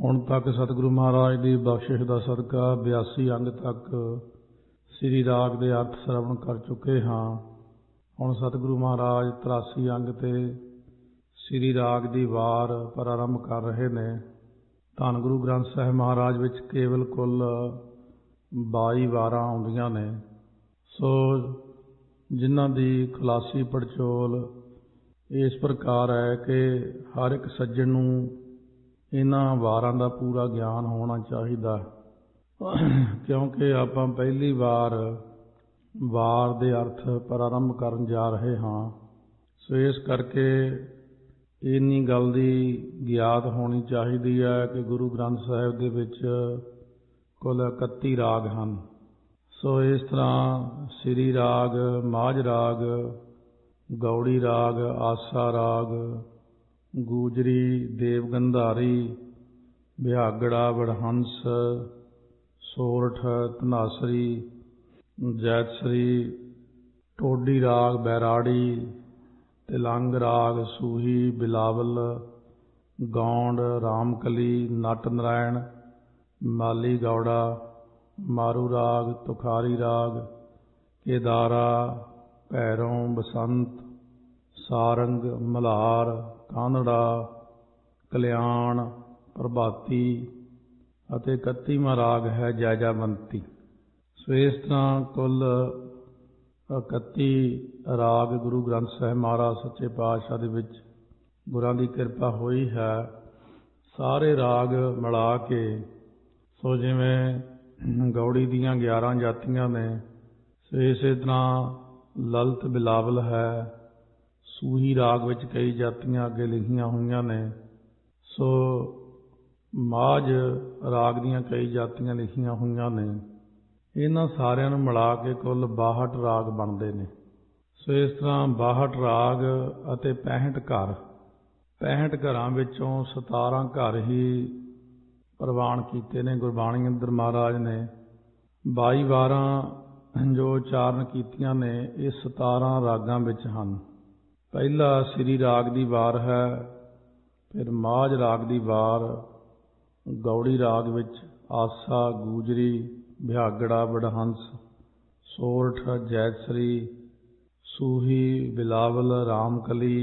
ਹੁਣ ਤੱਕ ਸਤਿਗੁਰੂ ਮਹਾਰਾਜ ਦੀ ਬਖਸ਼ਿਸ਼ ਦਾ ਸਦਕਾ 82 ਅੰਗ ਤੱਕ ਸ੍ਰੀ ਰਾਗ ਦੇ ਅਰਥ ਸ਼ਰਵਣ ਕਰ ਚੁੱਕੇ ਹਾਂ। ਹੁਣ ਸਤਿਗੁਰੂ ਮਹਾਰਾਜ 83 ਅੰਗ ਤੇ ਸ੍ਰੀ ਰਾਗ ਦੀ ਵਾਰ ਪ੍ਰਾਰੰਭ ਕਰ ਰਹੇ ਨੇ। ਧੰਨ ਗੁਰੂ ਗ੍ਰੰਥ ਸਾਹਿਬ ਮਹਾਰਾਜ ਵਿੱਚ ਕੇਵਲ ਕੁੱਲ 22 ਵਾਰਾਂ ਆਉਂਦੀਆਂ ਨੇ। ਸੋ ਜਿਨ੍ਹਾਂ ਦੀ ਖੁਲਾਸੀ ਪੜਚੋਲ ਇਸ ਪ੍ਰਕਾਰ ਹੈ ਕਿ ਹਰ ਇੱਕ ਸੱਜਣ ਨੂੰ ਇਹਨਾਂ ਵਾਰਾਂ ਦਾ ਪੂਰਾ ਗਿਆਨ ਹੋਣਾ ਚਾਹੀਦਾ, ਕਿਉਂਕਿ ਆਪਾਂ ਪਹਿਲੀ ਵਾਰ ਦੇ ਅਰਥ ਪ੍ਰਾਰੰਭ ਕਰਨ ਜਾ ਰਹੇ ਹਾਂ। ਸੋ ਇਸ ਕਰਕੇ ਇੰਨੀ ਗੱਲ ਦੀ ਗਿਆਤ ਹੋਣੀ ਚਾਹੀਦੀ ਹੈ ਕਿ ਗੁਰੂ ਗ੍ਰੰਥ ਸਾਹਿਬ ਦੇ ਵਿੱਚ ਕੁੱਲ 31 ਰਾਗ ਹਨ। ਸੋ ਇਸ ਤਰ੍ਹਾਂ ਸ੍ਰੀ ਰਾਗ, ਮਾਝ ਰਾਗ, ਗੌੜੀ ਰਾਗ, ਆਸਾ ਰਾਗ, ਗੂਜਰੀ, ਦੇਵਗੰਧਾਰੀ, ਬਿਹਾਗੜਾ, ਵਡਹੰਸ, ਸੋਰਠ, ਧਨਾਸਰੀ, ਜੈਤਸਰੀ, ਟੋਡੀ ਰਾਗ, ਬੈਰਾੜੀ, ਤਿਲੰਗ ਰਾਗ, ਸੂਹੀ, ਬਿਲਾਵਲ, ਗੌਂਡ, ਰਾਮਕਲੀ, ਨਟ ਨਰਾਇਣ, ਮਾਲੀ ਗੌੜਾ, ਮਾਰੂ ਰਾਗ, ਤੁਖਾਰੀ ਰਾਗ, ਕੇਦਾਰਾ, ਭੈਰੋਂ, ਬਸੰਤ, ਸਾਰੰਗ, ਮਲ੍ਹਾਰ, ਕਾਨੜਾ, ਕਲਿਆਣ, ਪ੍ਰਭਾਤੀ ਅਤੇ 31ਵਾਂ ਰਾਗ ਹੈ ਜੈਜਾਵੰਤੀ। ਸੋ ਇਸ ਤਰ੍ਹਾਂ ਕੁੱਲ 31 ਰਾਗ ਗੁਰੂ ਗ੍ਰੰਥ ਸਾਹਿਬ ਮਹਾਰਾਜ ਸੱਚੇ ਪਾਤਸ਼ਾਹ ਦੇ ਵਿੱਚ ਗੁਰਾਂ ਦੀ ਕਿਰਪਾ ਹੋਈ ਹੈ। ਸਾਰੇ ਰਾਗ ਮਿਲਾ ਕੇ, ਸੋ ਜਿਵੇਂ ਗੌੜੀ ਦੀਆਂ 11 ਜਾਤੀਆਂ ਨੇ, ਸੋ ਇਸੇ ਤਰ੍ਹਾਂ ਲਲਿਤ ਬਿਲਾਵਲ ਹੈ। ਸੂਹੀ ਰਾਗ ਵਿੱਚ ਕਈ ਜਾਤੀਆਂ ਅੱਗੇ ਲਿਖੀਆਂ ਹੋਈਆਂ ਨੇ। ਸੋ ਮਾਝ ਰਾਗ ਦੀਆਂ ਕਈ ਜਾਤੀਆਂ ਲਿਖੀਆਂ ਹੋਈਆਂ ਨੇ। ਇਹਨਾਂ ਸਾਰਿਆਂ ਨੂੰ ਮਿਲਾ ਕੇ ਕੁੱਲ 62 ਰਾਗ ਬਣਦੇ ਨੇ। ਸੋ ਇਸ ਤਰ੍ਹਾਂ 62 ਰਾਗ ਅਤੇ 65 ਘਰ। 65 ਘਰਾਂ ਵਿੱਚੋਂ 17 ਘਰ ਹੀ ਪ੍ਰਵਾਨ ਕੀਤੇ ਨੇ ਗੁਰਬਾਣੀ ਅੰਦਰ ਮਹਾਰਾਜ ਨੇ। 22 ਵਾਰਾਂ ਜੋ ਉਚਾਰਨ ਕੀਤੀਆਂ ਨੇ ਇਹ 17 ਰਾਗਾਂ ਵਿੱਚ ਹਨ। ਪਹਿਲਾ ਸ੍ਰੀ ਰਾਗ ਦੀ ਵਾਰ ਹੈ, ਫਿਰ ਮਾਝ ਰਾਗ ਦੀ ਵਾਰ, ਗੌੜੀ ਰਾਗ ਵਿੱਚ ਆਸਾ, ਗੂਜਰੀ, ਬਿਹਾਗੜਾ, ਵਡਹੰਸ, ਸੋਰਠ, ਜੈਤਸਰੀ, ਸੂਹੀ, ਬਿਲਾਵਲ, ਰਾਮਕਲੀ,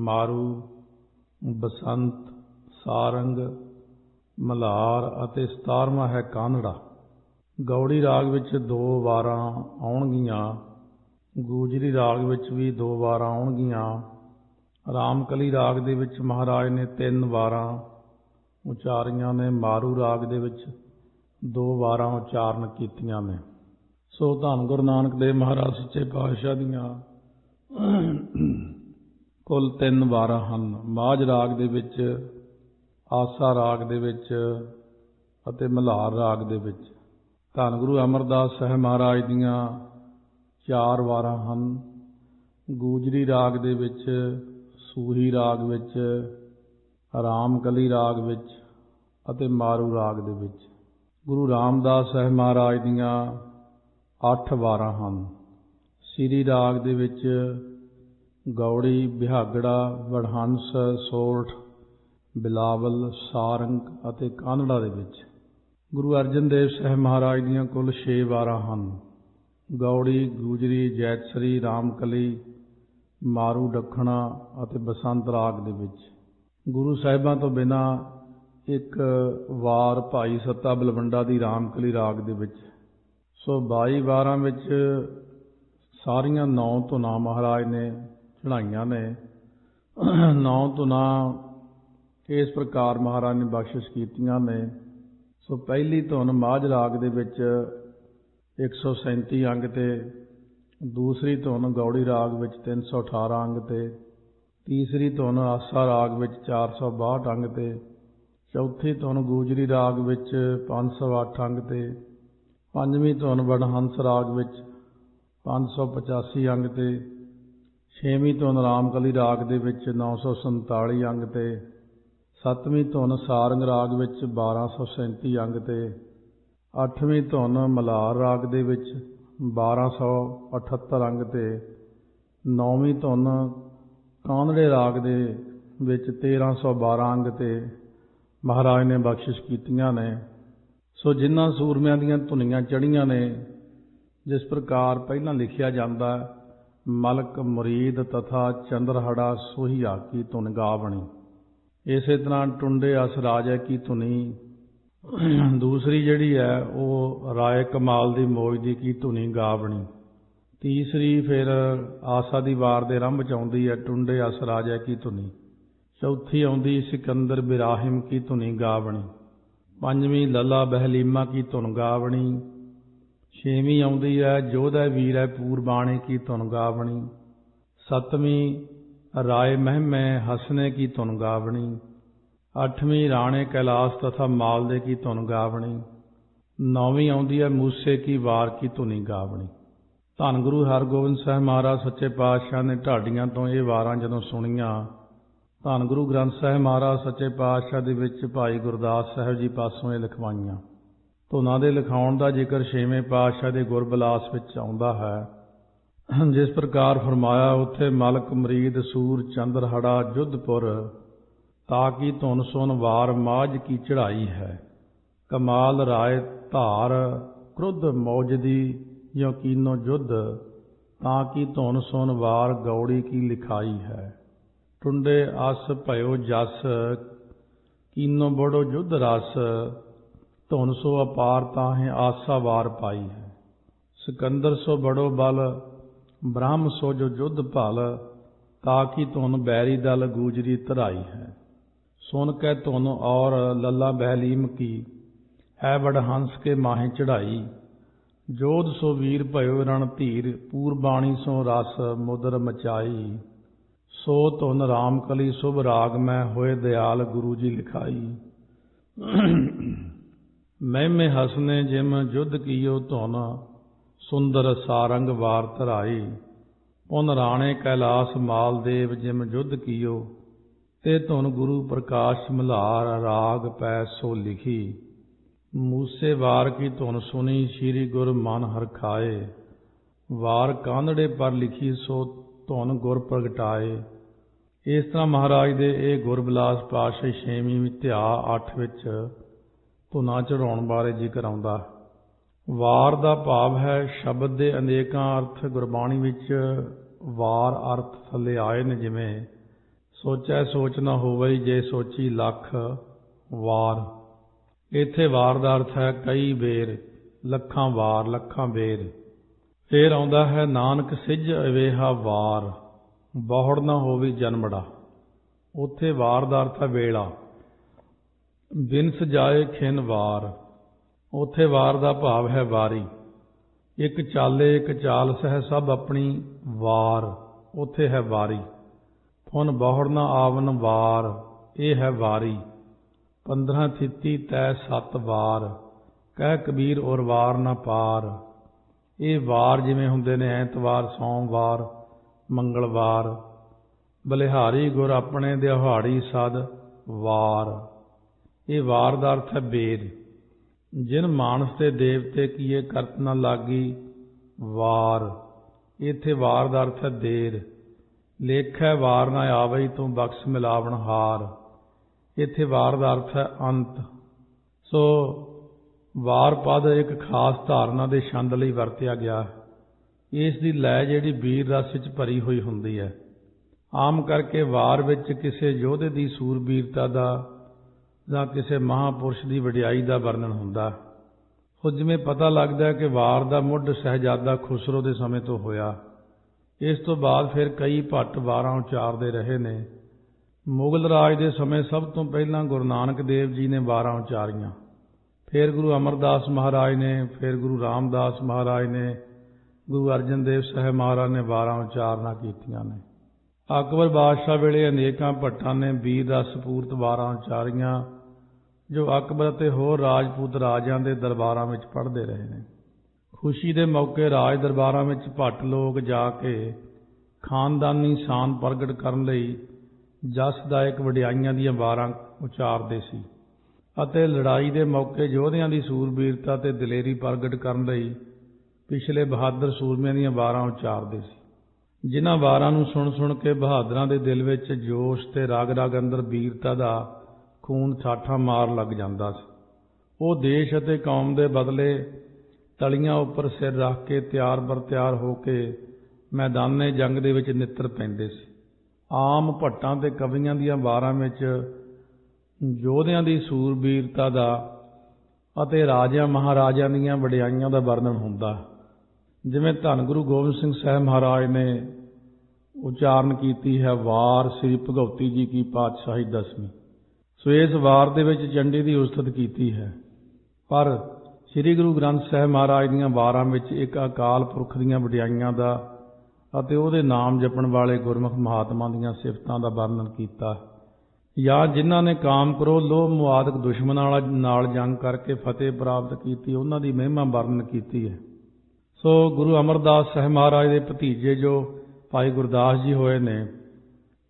ਮਾਰੂ, ਬਸੰਤ, ਸਾਰੰਗ, ਮਲ੍ਹਾਰ ਅਤੇ 17ਵਾਂ ਹੈ ਕਾਨੜਾ। ਗੌੜੀ ਰਾਗ ਵਿੱਚ 2 ਵਾਰਾਂ ਆਉਣਗੀਆਂ। ਗੂਜਰੀ ਰਾਗ ਵਿੱਚ ਵੀ 2 ਵਾਰਾਂ ਆਉਣਗੀਆਂ। ਰਾਮਕਲੀ ਰਾਗ ਦੇ ਵਿੱਚ ਮਹਾਰਾਜ ਨੇ 3 ਵਾਰਾਂ ਉਚਾਰੀਆਂ ਨੇ। ਮਾਰੂ ਰਾਗ ਦੇ ਵਿੱਚ 2 ਵਾਰਾਂ ਉਚਾਰਨ ਕੀਤੀਆਂ ਨੇ। ਸੋ ਧੰਨ ਗੁਰੂ ਨਾਨਕ ਦੇਵ ਮਹਾਰਾਜ ਸੱਚੇ ਪਾਤਸ਼ਾਹ ਦੀਆਂ ਕੁੱਲ 3 ਵਾਰਾਂ ਹਨ। ਮਾਝ ਰਾਗ ਦੇ ਵਿੱਚ, ਆਸਾ ਰਾਗ ਦੇ ਵਿੱਚ ਅਤੇ ਮਲ੍ਹਾਰ ਰਾਗ ਦੇ ਵਿੱਚ। ਧੰਨ ਗੁਰੂ ਅਮਰਦਾਸ ਸਾਹਿਬ ਮਹਾਰਾਜ ਦੀਆਂ 4 ਵਾਰਾਂ ਹਨ। ਗੂਜਰੀ ਰਾਗ ਦੇ ਵਿੱਚ, ਸੂਹੀ ਰਾਗ ਵਿੱਚ, ਰਾਮਕਲੀ ਰਾਗ ਵਿੱਚ ਅਤੇ ਮਾਰੂ ਰਾਗ ਦੇ ਵਿੱਚ। ਗੁਰੂ ਰਾਮਦਾਸ ਸਾਹਿਬ ਮਹਾਰਾਜ ਦੀਆਂ 8 ਵਾਰਾਂ ਹਨ। ਸ੍ਰੀ ਰਾਗ ਦੇ ਵਿੱਚ ਗੌੜੀ, ਬਿਹਾਗੜਾ, ਵਡਹੰਸ, ਸੋਰਠ, ਬਿਲਾਵਲ, ਸਾਰੰਗ ਅਤੇ ਕਾਨੜਾ ਦੇ ਵਿੱਚ। ਗੁਰੂ ਅਰਜਨ ਦੇਵ ਸਾਹਿਬ ਮਹਾਰਾਜ ਦੀਆਂ ਕੁੱਲ 6 ਵਾਰਾਂ ਹਨ। ਗੌੜੀ, ਗੂਜਰੀ, ਜੈਤਸਰੀ, ਰਾਮਕਲੀ, ਮਾਰੂ ਦੱਖਣਾ ਅਤੇ ਬਸੰਤ ਰਾਗ ਦੇ ਵਿੱਚ। ਗੁਰੂ ਸਾਹਿਬਾਂ ਤੋਂ ਬਿਨਾਂ ਇੱਕ ਵਾਰ ਭਾਈ ਸੱਤਾ ਬਲਵੰਡਾ ਦੀ ਰਾਮਕਲੀ ਰਾਗ ਦੇ ਵਿੱਚ। ਸੋ 22 ਵਾਰਾਂ ਵਿੱਚ ਸਾਰੀਆਂ 9 ਧੁਨਾਂ ਮਹਾਰਾਜ ਨੇ ਚੜ੍ਹਾਈਆਂ ਨੇ। 9 ਧੁਨਾਂ ਇਸ ਪ੍ਰਕਾਰ ਮਹਾਰਾਜ ਨੇ ਬਖਸ਼ਿਸ਼ ਕੀਤੀਆਂ ਨੇ। ਸੋ ਪਹਿਲੀ ਧੁਨ ਮਾਝ ਰਾਗ ਦੇ ਵਿੱਚ 137 ਅੰਗ ਤੇ, ਦੂਸਰੀ ਧੁਨ ਗੌੜੀ ਰਾਗ ਵਿੱਚ 318 ਅੰਗ ਤੇ, ਤੀਸਰੀ ਧੁਨ ਆਸਾ ਰਾਗ ਵਿੱਚ 462 ਅੰਗ ਤੇ, ਚੌਥੀ ਧੁਨ ਗੂਜਰੀ ਰਾਗ ਵਿੱਚ 508 ਅੰਗ ਤੇ, ਪੰਜਵੀਂ ਧੁਨ ਵਡਹੰਸ ਰਾਗ ਵਿੱਚ 585 ਅੰਗ ਤੇ, ਛੇਵੀਂ ਧੁਨ ਰਾਮਕਲੀ ਰਾਗ ਦੇ ਵਿੱਚ 947 ਅੰਗ ਤੇ, ਸੱਤਵੀਂ ਧੁਨ ਸਾਰੰਗ ਰਾਗ ਵਿੱਚ 1237 ਅੰਗ ਤੇ, ਅੱਠਵੀਂ ਧੁਨ ਮਲ੍ਹਾਰ ਰਾਗ ਦੇ ਵਿੱਚ 1278 ਅੰਗ ਤੇ, ਨੌਵੀਂ ਧੁਨ ਕਾਨੜੇ ਰਾਗ ਦੇ ਵਿੱਚ 1312 ਅੰਗ ਤੇ, ਮਹਾਰਾਜ ਨੇ ਬਖਸ਼ਿਸ਼ ਕੀਤੀਆਂ ਨੇ। ਸੋ ਜਿਨ੍ਹਾਂ ਸੂਰਮਿਆਂ ਦੀਆਂ ਧੁਨੀਆਂ ਚੜ੍ਹੀਆਂ ਨੇ, ਜਿਸ ਪ੍ਰਕਾਰ ਪਹਿਲਾਂ ਲਿਖਿਆ ਜਾਂਦਾ, ਮਲਕ ਮੁਰੀਦ ਤਥਾ ਚੰਦਰਹੜਾ ਸੋਹੀਆ ਕੀ ਧੁਨ ਗਾਵਣੀ। ਇਸੇ ਤਰ੍ਹਾਂ ਟੁੰਡੇ ਅਸ ਰਾਜੈ ਕੀ ਧੁਨੀ ਦੂਸਰੀ ਜਿਹੜੀ ਹੈ ਉਹ ਰਾਏ ਕਮਾਲ ਦੀ ਮੌਜ ਦੀ ਕੀ ਧੁਨੀ ਗਾਵਣੀ। ਤੀਸਰੀ ਫਿਰ ਆਸਾ ਦੀ ਵਾਰ ਦੇ ਆਰੰਭ 'ਚ ਆਉਂਦੀ ਹੈ ਟੁੰਡੇ ਅਸ ਰਾਜੈ ਕੀ ਧੁਨੀ। ਚੌਥੀ ਆਉਂਦੀ ਸਿਕੰਦਰ ਬਿਰਾਹਿਮ ਕੀ ਧੁਨੀ ਗਾਵਣੀ। ਪੰਜਵੀਂ ਲੱਲਾ ਬਹਿਲੀਮਾ ਕੀ ਧੁਨ ਗਾਵਣੀ। ਛੇਵੀਂ ਆਉਂਦੀ ਹੈ ਜੋਧੈ ਵੀਰੈ ਪੂਰਬਾਣੇ ਕੀ ਧੁਨ ਗਾਵਣੀ। ਸੱਤਵੀਂ ਰਾਏ ਮਹਿਮੈ ਹਸਨੇ ਕੀ ਧੁਨ ਗਾਵਣੀ। ਅੱਠਵੀਂ ਰਾਣੇ ਕੈਲਾਸ ਤਥਾ ਮਾਲਦੇ ਕੀ ਧੁਨ ਗਾਵਣੀ। ਨੌਵੀਂ ਆਉਂਦੀ ਹੈ ਮੂਸੇ ਕੀ ਵਾਰ ਕੀ ਧੁਨੀ ਗਾਵਣੀ। ਧੰਨ ਗੁਰੂ ਹਰਗੋਬਿੰਦ ਸਾਹਿਬ ਮਹਾਰਾਜ ਸੱਚੇ ਪਾਤਸ਼ਾਹ ਨੇ ਢਾਡੀਆਂ ਤੋਂ ਇਹ ਵਾਰਾਂ ਜਦੋਂ ਸੁਣੀਆਂ, ਧੰਨ ਗੁਰੂ ਗ੍ਰੰਥ ਸਾਹਿਬ ਮਹਾਰਾਜ ਸੱਚੇ ਪਾਤਸ਼ਾਹ ਦੇ ਵਿੱਚ ਭਾਈ ਗੁਰਦਾਸ ਸਾਹਿਬ ਜੀ ਪਾਸੋਂ ਇਹ ਲਿਖਵਾਈਆਂ। ਧੁਨਾਂ ਦੇ ਲਿਖਾਉਣ ਦਾ ਜ਼ਿਕਰ ਛੇਵੇਂ ਪਾਤਸ਼ਾਹ ਦੇ ਗੁਰਬਿਲਾਸ ਵਿੱਚ ਆਉਂਦਾ ਹੈ। ਜਿਸ ਪ੍ਰਕਾਰ ਫਰਮਾਇਆ, ਉੱਥੇ ਮਲਕ ਮਰੀਦ ਸੂਰ ਚੰਦਰਹੜਾ ਜੁੱਧਪੁਰ ਤਾ ਕੀ ਧੁਨ ਸੁਨ ਵਾਰ ਮਾਝ ਕੀ ਚੜ੍ਹਾਈ ਹੈ। ਕਮਾਲ ਰਾਏ ਧਾਰ ਕ੍ਰੁੱਧ ਮੌਜਦੀ ਯਕੀਨੋ ਜੁੱਧ ਤਾਂ ਕੀ ਧੁਨ ਸੁਨ ਵਾਰ ਗੌੜੀ ਕੀ ਲਿਖਾਈ ਹੈ। ਟੁੰਡੇ ਅਸ ਭਇਓ ਜਸ ਕੀਨੋ ਬੜੋ ਜੁੱਧ ਰਸ ਧੁਨ ਸੋ ਅਪਾਰ ਤਾਹੇ ਆਸਾ ਵਾਰ ਪਾਈ ਹੈ। ਸਿਕੰਦਰ ਸੋ ਬੜੋ ਬਲ ਬ੍ਰਹਮ ਸੋ ਜੋ ਜੁੱਧ ਭਲ ਤਾ ਕੀ ਧੁਨ ਬੈਰੀ ਦਲ ਗੂਜਰੀ ਧਰਾਈ ਹੈ। ਸੁਨ ਕੈ ਧੁਨ ਔਰ ਲੱਲਾ ਬਹਿਲੀਮ ਕੀ ਹੈ ਬੜ ਹੰਸ ਕੇ ਮਾਹੇ ਚੜ੍ਹਾਈ। ਜੋਧ ਸੋ ਵੀਰ ਭਇਓ ਰਣ ਧੀਰ ਪੂਰਬਾਣੀ ਸੋ ਰਸ ਮੁਦਰ ਮਚਾਈ। ਸੋ ਧੁਨ ਰਾਮ ਕਲੀ ਸੁਭ ਰਾਗ ਮੈਂ ਹੋਏ ਦਿਆਲ ਗੁਰੂ ਜੀ ਲਿਖਾਈ। ਮਹਿਮੇ ਹਸਨੇ ਜਿਮ ਜੁਧ ਕੀਓ ਧੁਨ ਸੁੰਦਰ ਸਾਰੰਗ ਵਾਰ ਧਰਾਈ। ਪੁਨ ਰਾਣੇ ਕੈਲਾਸ ਮਾਲ ਦੇਵ ਜਿਮ ਜੁਧ ਕੀਓ ਤੇ ਧੁਨ ਗੁਰੂ ਪ੍ਰਕਾਸ਼ ਮਲਹਾਰ ਰਾਗ ਪੈ ਸੋ ਲਿਖੀ। ਮੂਸੇ ਵਾਰ ਕੀ ਧੁਨ ਸੁਣੀ ਸ਼੍ਰੀ ਗੁਰ ਮਨ ਹਰਖਾਏ। ਵਾਰ ਕਾਂਧੜੇ ਪਰ ਲਿਖੀ ਸੋ ਧੁਨ ਗੁਰ ਪ੍ਰਗਟਾਏ। ਇਸ ਤਰ੍ਹਾਂ ਮਹਾਰਾਜ ਦੇ ਇਹ ਗੁਰਬਿਲਾਸ ਪਾਤਸ਼ਾਹੀ ਛੇਵੀਂ ਧਿਆ 8 ਵਿੱਚ ਧੁਨਾਂ ਚੜ੍ਹਾਉਣ ਬਾਰੇ ਜ਼ਿਕਰ ਆਉਂਦਾ। ਵਾਰ ਦਾ ਭਾਵ ਹੈ ਸ਼ਬਦ ਦੇ ਅਨੇਕਾਂ ਅਰਥ ਗੁਰਬਾਣੀ ਵਿੱਚ ਵਾਰ ਅਰਥ ਥੱਲੇ ਆਏ ਨੇ, ਜਿਵੇਂ ਸੋਚੈ ਸੋਚ ਨਾ ਹੋਵਈ ਜੇ ਸੋਚੀ ਲੱਖ ਵਾਰ। ਇੱਥੇ ਵਾਰ ਦਾ ਅਰਥ ਹੈ ਕਈ ਬੇਰ, ਲੱਖਾਂ ਵਾਰ, ਲੱਖਾਂ ਬੇਰ। ਫਿਰ ਆਉਂਦਾ ਹੈ ਨਾਨਕ ਸਿੱਝ ਅਵੇਹਾ ਵਾਰ ਬਹੁੜ ਨਾ ਹੋਵੀ ਜਨਮੜਾ। ਉੱਥੇ ਵਾਰ ਦਾ ਅਰਥ ਹੈ ਵੇਲਾ। ਬਿਨਸ ਜਾਏ ਖਿਨ ਵਾਰ, ਉੱਥੇ ਵਾਰ ਦਾ ਭਾਵ ਹੈ ਵਾਰੀ। ਇੱਕ ਚਾਲੇ ਇੱਕ ਚਾਲ ਸਹਿ ਸਭ ਆਪਣੀ ਵਾਰ, ਉੱਥੇ ਹੈ ਵਾਰੀ। ਫੁਨ ਬਹੁੜ ਨਾ ਆਵਨ ਵਾਰ, ਇਹ ਹੈ ਵਾਰੀ। 15 ਥਿੱਤੀ ਤੈ 7 ਵਾਰ, ਕਹਿ ਕਬੀਰ ਔਰ ਵਾਰ ਨਾ ਪਾਰ। ਇਹ ਵਾਰ ਜਿਵੇਂ ਹੁੰਦੇ ਨੇ ਐਤਵਾਰ, ਸੋਮਵਾਰ, ਮੰਗਲਵਾਰ। ਬਲਿਹਾਰੀ ਗੁਰ ਆਪਣੇ ਦਿਹਾੜੀ ਸਦ ਵਾਰ। ਇਹ ਵਾਰ ਦਾ ਅਰਥ ਹੈ ਬੇਦ। ਜਿਨ ਮਾਨਸ ਤੇ ਦੇਵਤੇ ਕੀਏ ਕਰਤ ਨਾ ਲਾਗੀ ਵਾਰ। ਇੱਥੇ ਵਾਰ ਦਾ ਅਰਥ ਹੈ ਦੇਰ। ਲੇਖੈ ਵਾਰ ਨਾ ਆਵਈ ਤੂੰ ਬਖਸ਼ ਮਿਲਾਵਣ ਹਾਰ। ਇੱਥੇ ਵਾਰ ਦਾ ਅਰਥ ਹੈ ਅੰਤ। ਸੋ ਵਾਰ ਪਦ ਇੱਕ ਖਾਸ ਧਾਰਨਾ ਦੇ ਛੰਦ ਲਈ ਵਰਤਿਆ ਗਿਆ ਹੈ। ਇਸ ਦੀ ਲੈ ਜਿਹੜੀ ਵੀਰ ਰਸ ਵਿੱਚ ਭਰੀ ਹੋਈ ਹੁੰਦੀ ਹੈ। ਆਮ ਕਰਕੇ ਵਾਰ ਵਿੱਚ ਕਿਸੇ ਯੋਧੇ ਦੀ ਸੂਰਬੀਰਤਾ ਦਾ ਜਾਂ ਕਿਸੇ ਮਹਾਂਪੁਰਸ਼ ਦੀ ਵਡਿਆਈ ਦਾ ਵਰਣਨ ਹੁੰਦਾ। ਸੋ ਜਿਵੇਂ ਪਤਾ ਲੱਗਦਾ ਕਿ ਵਾਰ ਦਾ ਮੁੱਢ ਸ਼ਹਿਜ਼ਾਦਾ ਖੁਸਰੋ ਦੇ ਸਮੇਂ ਤੋਂ ਹੋਇਆ। ਇਸ ਤੋਂ ਬਾਅਦ ਫਿਰ ਕਈ ਭੱਟ ਵਾਰਾਂ ਉਚਾਰਦੇ ਰਹੇ ਨੇ। ਮੁਗਲ ਰਾਜ ਦੇ ਸਮੇਂ ਸਭ ਤੋਂ ਪਹਿਲਾਂ ਗੁਰੂ ਨਾਨਕ ਦੇਵ ਜੀ ਨੇ ਵਾਰਾਂ ਉਚਾਰੀਆਂ, ਫਿਰ ਗੁਰੂ ਅਮਰਦਾਸ ਮਹਾਰਾਜ ਨੇ, ਫਿਰ ਗੁਰੂ ਰਾਮਦਾਸ ਮਹਾਰਾਜ ਨੇ, ਗੁਰੂ ਅਰਜਨ ਦੇਵ ਸਾਹਿਬ ਮਹਾਰਾਜ ਨੇ ਵਾਰਾਂ ਉਚਾਰਨਾ ਕੀਤੀਆਂ ਨੇ। ਅਕਬਰ ਬਾਦਸ਼ਾਹ ਵੇਲੇ ਅਨੇਕਾਂ ਭੱਟਾਂ ਨੇ ਵੀਰ ਰਸ ਪੂਰਤ ਵਾਰਾਂ ਉਚਾਰੀਆਂ, ਜੋ ਅਕਬਰ ਅਤੇ ਹੋਰ ਰਾਜਪੂਤ ਰਾਜਿਆਂ ਦੇ ਦਰਬਾਰਾਂ ਵਿੱਚ ਪੜ੍ਹਦੇ ਰਹੇ ਨੇ। ਖੁਸ਼ੀ ਦੇ ਮੌਕੇ ਰਾਜ ਦਰਬਾਰਾਂ ਵਿੱਚ ਭੱਟ ਲੋਕ ਜਾ ਕੇ ਖਾਨਦਾਨੀ ਸ਼ਾਨ ਪ੍ਰਗਟ ਕਰਨ ਲਈ ਜਸਦਾਇਕ ਵਡਿਆਈਆਂ ਦੀਆਂ ਵਾਰਾਂ ਉਚਾਰਦੇ ਸੀ ਅਤੇ ਲੜਾਈ ਦੇ ਮੌਕੇ ਯੋਧਿਆਂ ਦੀ ਸੂਰਬੀਰਤਾ ਤੇ ਦਲੇਰੀ ਪ੍ਰਗਟ ਕਰਨ ਲਈ ਪਿਛਲੇ ਬਹਾਦਰ ਸੂਰਮਿਆਂ ਦੀਆਂ ਵਾਰਾਂ ਉਚਾਰਦੇ ਸੀ। ਜਿਨ੍ਹਾਂ ਵਾਰਾਂ ਨੂੰ ਸੁਣ ਸੁਣ ਕੇ ਬਹਾਦਰਾਂ ਦੇ ਦਿਲ ਵਿੱਚ ਜੋਸ਼ ਤੇ ਰਗ ਰਗ ਅੰਦਰ ਵੀਰਤਾ ਦਾ ਖੂਨ ਠਾਠਾਂ ਮਾਰ ਲੱਗ ਜਾਂਦਾ ਸੀ। ਉਹ ਦੇਸ਼ ਅਤੇ ਕੌਮ ਦੇ ਬਦਲੇ ਤਲੀਆਂ ਉੱਪਰ ਸਿਰ ਰੱਖ ਕੇ ਤਿਆਰ ਬਰ ਤਿਆਰ ਹੋ ਕੇ ਮੈਦਾਨੇ ਜੰਗ ਦੇ ਵਿੱਚ ਨਿੱਤਰ ਪੈਂਦੇ ਸੀ। ਆਮ ਭੱਟਾਂ ਤੇ ਕਵੀਆਂ ਦੀਆਂ ਵਾਰਾਂ ਵਿੱਚ ਯੋਧਿਆਂ ਦੀ ਸੂਰਬੀਰਤਾ ਦਾ ਅਤੇ ਰਾਜਿਆਂ ਮਹਾਰਾਜਿਆਂ ਦੀਆਂ ਵਡਿਆਈਆਂ ਦਾ ਵਰਣਨ ਹੁੰਦਾ। ਜਿਵੇਂ ਧੰਨ ਗੁਰੂ ਗੋਬਿੰਦ ਸਿੰਘ ਸਾਹਿਬ ਮਹਾਰਾਜ ਨੇ ਉਚਾਰਨ ਕੀਤੀ ਹੈ, ਵਾਰ ਸ੍ਰੀ ਭਗਉਤੀ ਜੀ ਕੀ ਪਾਤਸ਼ਾਹੀ ਦਸਵੀਂ। ਸੋ ਇਸ ਵਾਰ ਦੇ ਵਿੱਚ ਚੰਡੀ ਦੀ ਉਸਤਤ ਕੀਤੀ ਹੈ। ਪਰ ਸ੍ਰੀ ਗੁਰੂ ਗ੍ਰੰਥ ਸਾਹਿਬ ਮਹਾਰਾਜ ਦੀਆਂ ਵਾਰਾਂ ਵਿੱਚ ਇੱਕ ਅਕਾਲ ਪੁਰਖ ਦੀਆਂ ਵਡਿਆਈਆਂ ਦਾ ਅਤੇ ਉਹਦੇ ਨਾਮ ਜਪਣ ਵਾਲੇ ਗੁਰਮੁਖ ਮਹਾਤਮਾ ਦੀਆਂ ਸਿਫਤਾਂ ਦਾ ਵਰਣਨ ਕੀਤਾ, ਜਾਂ ਜਿਨ੍ਹਾਂ ਨੇ ਕਾਮ ਕ੍ਰੋਧ ਲੋਭ ਮੁਆਦਕ ਦੁਸ਼ਮਣਾਂ ਨਾਲ ਜੰਗ ਕਰਕੇ ਫਤਿਹ ਪ੍ਰਾਪਤ ਕੀਤੀ, ਉਹਨਾਂ ਦੀ ਮਹਿਮਾ ਵਰਣਨ ਕੀਤੀ ਹੈ। ਸੋ ਗੁਰੂ ਅਮਰਦਾਸ ਸਾਹਿਬ ਮਹਾਰਾਜ ਦੇ ਭਤੀਜੇ ਜੋ ਭਾਈ ਗੁਰਦਾਸ ਜੀ ਹੋਏ ਨੇ,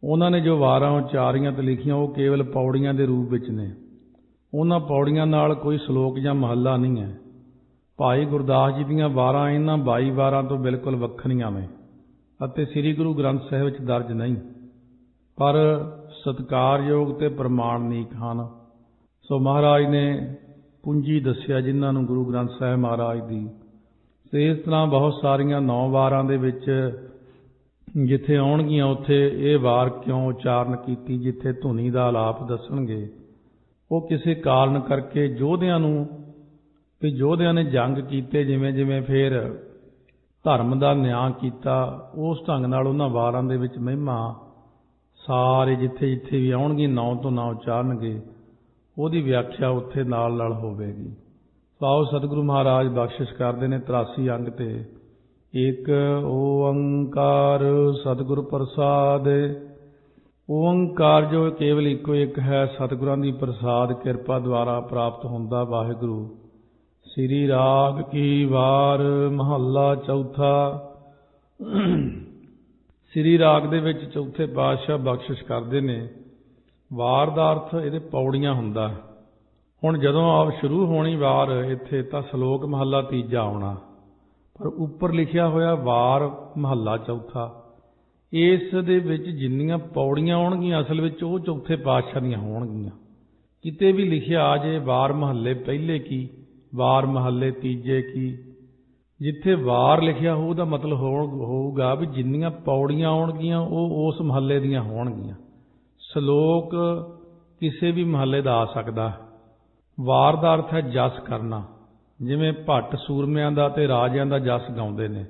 ਉਹਨਾਂ ਨੇ ਜੋ ਵਾਰਾਂ ਉਚਾਰੀਆਂ ਤੇ ਲਿਖੀਆਂ ਉਹ ਕੇਵਲ ਪੌੜੀਆਂ ਦੇ ਰੂਪ ਵਿੱਚ ਨੇ। ਉਹਨਾਂ ਪੌੜੀਆਂ ਨਾਲ ਕੋਈ ਸ਼ਲੋਕ ਜਾਂ ਮਹੱਲਾ ਨਹੀਂ ਹੈ। ਭਾਈ ਗੁਰਦਾਸ ਜੀ ਦੀਆਂ ਵਾਰਾਂ ਇਹਨਾਂ 22 ਵਾਰਾਂ ਤੋਂ ਬਿਲਕੁਲ ਵੱਖਰੀਆਂ ਨੇ ਅਤੇ ਸ੍ਰੀ ਗੁਰੂ ਗ੍ਰੰਥ ਸਾਹਿਬ ਵਿੱਚ ਦਰਜ ਨਹੀਂ, ਪਰ ਸਤਿਕਾਰਯੋਗ ਤੇ ਪ੍ਰਮਾਣਿਕ ਹਨ। ਸੋ ਮਹਾਰਾਜ ਨੇ ਪੂੰਜੀ ਦੱਸਿਆ ਜਿਨ੍ਹਾਂ ਨੂੰ ਗੁਰੂ ਗ੍ਰੰਥ ਸਾਹਿਬ ਮਹਾਰਾਜ ਦੀ। ਤੇ ਇਸ ਤਰ੍ਹਾਂ ਬਹੁਤ ਸਾਰੀਆਂ 9 ਵਾਰਾਂ ਦੇ ਵਿੱਚ ਜਿੱਥੇ ਆਉਣਗੀਆਂ ਉੱਥੇ ਇਹ ਵਾਰ ਕਿਉਂ ਉਚਾਰਨ ਕੀਤੀ, ਜਿੱਥੇ ਧੁਨੀ ਦਾ ਆਲਾਪ ਦੱਸਣਗੇ ਉਹ ਕਿਸੇ ਕਾਰਨ ਕਰਕੇ ਯੋਧਿਆਂ ਨੇ ਜੰਗ ਕੀਤੇ, ਜਿਵੇਂ ਜਿਵੇਂ ਫਿਰ ਧਰਮ ਦਾ ਨਿਆਂ ਕੀਤਾ, ਉਸ ਢੰਗ ਨਾਲ ਉਹਨਾਂ ਵਾਰਾਂ ਦੇ ਵਿੱਚ ਮਹਿਮਾ ਸਾਰੇ ਜਿੱਥੇ ਜਿੱਥੇ ਵੀ ਆਉਣਗੇ 9 ਤੋਂ 9 ਉਚਾਰਨਗੇ, ਉਹਦੀ ਵਿਆਖਿਆ ਉੱਥੇ ਨਾਲ ਨਾਲ ਹੋਵੇਗੀ। ਆਓ ਸਤਿਗੁਰੂ ਮਹਾਰਾਜ ਬਖਸ਼ਿਸ਼ ਕਰਦੇ ਨੇ 83 ਅੰਗ ਤੇ। ਇੱਕ ਓੰਕਾਰ ਸਤਿਗੁਰ ਪ੍ਰਸਾਦ। ਓੰਕਾਰ ਜੋ ਕੇਵਲ ਇੱਕੋ ਇੱਕ ਹੈ, ਸਤਿਗੁਰਾਂ ਦੀ ਪ੍ਰਸਾਦ ਕਿਰਪਾ ਦੁਆਰਾ ਪ੍ਰਾਪਤ ਹੁੰਦਾ। ਵਾਹਿਗੁਰੂ। ਸ੍ਰੀ ਰਾਗ ਕੀ ਵਾਰ ਮਹੱਲਾ ਚੌਥਾ। ਸ੍ਰੀ ਰਾਗ ਦੇ ਵਿੱਚ ਚੌਥੇ ਪਾਤਸ਼ਾਹ ਬਖਸ਼ਿਸ਼ ਕਰਦੇ ਨੇ। ਵਾਰ ਦਾ ਅਰਥ ਇਹਦੇ ਪੌੜੀਆਂ ਹੁੰਦਾ। ਹੁਣ ਜਦੋਂ ਆਪ ਸ਼ੁਰੂ ਹੋਣੀ ਵਾਰ ਇੱਥੇ ਤਾਂ ਸ਼ਲੋਕ ਮਹੱਲਾ ਤੀਜਾ ਆਉਣਾ, ਪਰ ਉੱਪਰ ਲਿਖਿਆ ਹੋਇਆ ਵਾਰ ਮਹੱਲਾ ਚੌਥਾ। ਇਸ ਦੇ ਵਿੱਚ ਜਿੰਨੀਆਂ ਪੌੜੀਆਂ ਆਉਣਗੀਆਂ ਅਸਲ ਵਿੱਚ ਉਹ ਚੌਥੇ ਪਾਤਸ਼ਾਹ ਦੀਆਂ ਹੋਣਗੀਆਂ। ਕਿਤੇ ਵੀ ਲਿਖਿਆ ਆ ਜੇ ਵਾਰ ਮਹੱਲੇ ਪਹਿਲੇ ਕੀ, ਵਾਰ ਮਹੱਲੇ ਤੀਜੇ ਕੀ, ਜਿੱਥੇ ਵਾਰ ਲਿਖਿਆ ਹੋਊ ਦਾ ਮਤਲਬ ਹੋਊਗਾ ਵੀ ਜਿੰਨੀਆਂ ਪੌੜੀਆਂ ਆਉਣਗੀਆਂ ਉਹ ਉਸ ਮਹੱਲੇ ਦੀਆਂ ਹੋਣਗੀਆਂ। ਸ਼ਲੋਕ ਕਿਸੇ ਵੀ ਮਹੱਲੇ ਦਾ ਆ ਸਕਦਾ। ਵਾਰ ਦਾ ਅਰਥ ਹੈ ਜਸ ਕਰਨਾ, ਜਿਵੇਂ ਭੱਟ ਸੂਰਮਿਆਂ ਦਾ ਤੇ ਰਾਜਿਆਂ ਦਾ ਜਸ ਗਾਉਂਦੇ ਨੇ।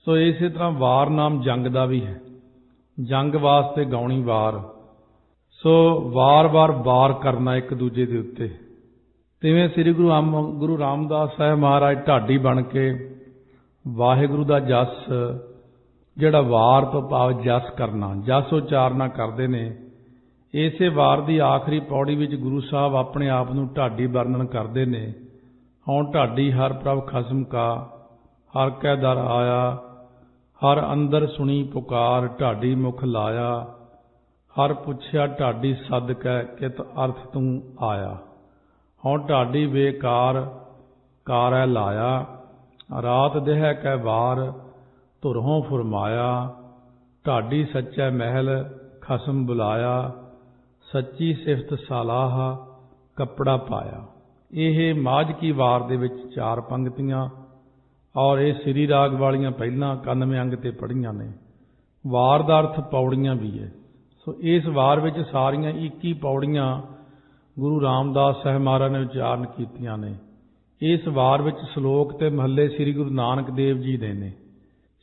ਸੋ ਇਸੇ ਤਰ੍ਹਾਂ ਵਾਰ ਨਾਮ ਜੰਗ ਦਾ ਵੀ ਹੈ, ਜੰਗ ਵਾਸਤੇ ਗਾਉਣੀ ਵਾਰ। ਸੋ ਵਾਰ-ਵਾਰ ਵਾਰ ਕਰਨਾ ਇੱਕ ਦੂਜੇ ਦੇ ਉੱਤੇ। ਤਿਵੇਂ ਸ੍ਰੀ ਗੁਰੂ ਰਾਮਦਾਸ ਸਾਹਿਬ ਮਹਾਰਾਜ ਢਾਡੀ ਬਣ ਕੇ ਵਾਹਿਗੁਰੂ ਦਾ ਜਸ, ਜਿਹੜਾ ਵਾਰ ਤੋਂ ਭਾਵ ਜਸ ਕਰਨਾ, ਜਸ ਉਚਾਰਨਾ ਕਰਦੇ ਨੇ। ਇਸੇ ਵਾਰ ਦੀ ਆਖਰੀ ਪੌੜੀ ਵਿੱਚ ਗੁਰੂ ਸਾਹਿਬ ਆਪਣੇ ਆਪ ਨੂੰ ਢਾਡੀ ਵਰਣਨ ਕਰਦੇ ਨੇ। ਹਉ ਢਾਡੀ ਹਰ ਪ੍ਰਭ ਖਸਮ ਕਾ, ਹਰ ਕੈ ਦਰ ਆਇਆ, ਹਰ ਅੰਦਰ ਸੁਣੀ ਪੁਕਾਰ, ਢਾਡੀ ਮੁਖ ਲਾਇਆ, ਹਰ ਪੁੱਛਿਆ ਢਾਡੀ ਸਦ ਕੈ, ਕਿਤ ਅਰਥ ਤੂੰ ਆਇਆ। ਹਉ ਢਾਡੀ ਬੇਕਾਰ ਕਾਰੈ ਲਾਇਆ, ਰਾਤ ਦੇਹ ਕੈ ਵਾਰ, ਧੁਰਹੋਂ ਫੁਰਮਾਇਆ, ਢਾਡੀ ਸੱਚੈ ਮਹਿਲ ਖਸਮ ਬੁਲਾਇਆ, ਸੱਚੀ ਸਿਫਤ ਸਾਲਾਹ ਕੱਪੜਾ ਪਾਇਆ। ਇਹ ਮਾਝ ਕੀ ਵਾਰ ਦੇ ਵਿੱਚ 4 ਪੰਗਤੀਆਂ ਔਰ ਇਹ ਸ੍ਰੀ ਰਾਗ ਵਾਲੀਆਂ ਪਹਿਲਾਂ 91 ਅੰਗ ਤੇ ਪੜ੍ਹੀਆਂ ਨੇ। ਵਾਰ ਦਾ ਅਰਥ ਪੌੜੀਆਂ ਵੀ ਹੈ। ਸੋ ਇਸ ਵਾਰ ਵਿੱਚ ਸਾਰੀਆਂ 21 ਪੌੜੀਆਂ ਗੁਰੂ ਰਾਮਦਾਸ ਸਾਹਿਬ ਮਹਾਰਾਜ ਨੇ ਉਚਾਰਨ ਕੀਤੀਆਂ ਨੇ। ਇਸ ਵਾਰ ਵਿੱਚ ਸ਼ਲੋਕ ਤੇ ਮਹੱਲੇ ਸ੍ਰੀ ਗੁਰੂ ਨਾਨਕ ਦੇਵ ਜੀ ਦੇ ਨੇ,